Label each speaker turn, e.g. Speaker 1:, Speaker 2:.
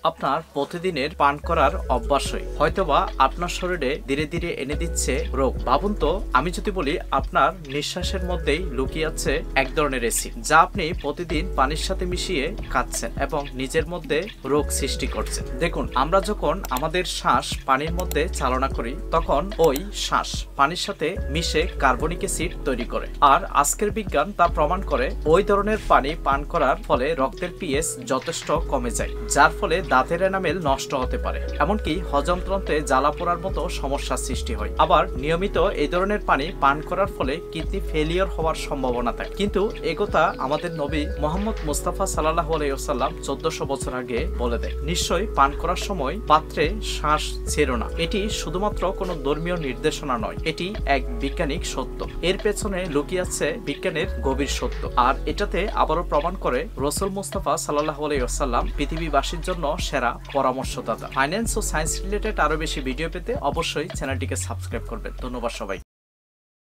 Speaker 1: আপনার প্রতিদিনের পান করার অভ্যাসই হয়তোবা আপনার শরীরে ধীরে ধীরে এনে দিচ্ছে রোগ। ভাবুন তো, আমি যদি বলি আপনার নিঃশ্বাসের মধ্যেই লুকিয়ে আছে এক ধরনের অ্যাসিড, যা আপনি প্রতিদিন পানির সাথে মিশিয়ে খাচ্ছেন এবং নিজের মধ্যে রোগ সৃষ্টি করছেন। দেখুন, আমরা যখন আমাদের শ্বাস পানির মধ্যে চালনা করি তখন ওই শ্বাস পানির সাথে মিশে কার্বনিক অ্যাসিড তৈরি করে। আর আজকের বিজ্ঞান তা প্রমাণ করে ওই ধরনের পানি পান করার ফলে রক্তের পিএইচ যথেষ্ট কমে যায়, যার ফলে দাঁতের এনামেল নষ্ট হতে পারে, এমনকি হজমতন্ত্রে জ্বালা পোড়ার মতো সমস্যার সৃষ্টি হয়। আবার নিয়মিত এই ধরনের পানি পান করার ফলে কিডনি ফেলিওর হওয়ার সম্ভাবনা থাকে। কিন্তু একথা আমাদের নবী মুহাম্মদ মুস্তাফা সাল্লাল্লাহু আলাইহি ওয়াসাল্লাম 1400 বছর আগে বলে দেয়। নিশ্চয়ই পান করার সময় পাত্রে শ্বাস ছেড়ো না। এটি শুধুমাত্র কোনো ধর্মীয় নির্দেশনা নয়, এটি এক বৈজ্ঞানিক সত্য। এর পেছনে লুকিয়ে আছে বিজ্ঞানের গভীর সত্য। আর এটাতে আবারও প্রমাণ করে রাসূল মুস্তাফা সাল্লাল্লাহু আলাইহি ওয়াসাল্লাম পৃথিবীবাসীর জন্য সেরা পরামর্শদাতা। ফাইন্যান্স ও সায়েন্স রিলেটেড আরো বেশি ভিডিও পেতে অবশ্যই চ্যানেলটিকে সাবস্ক্রাইব করবেন। ধন্যবাদ সবাই।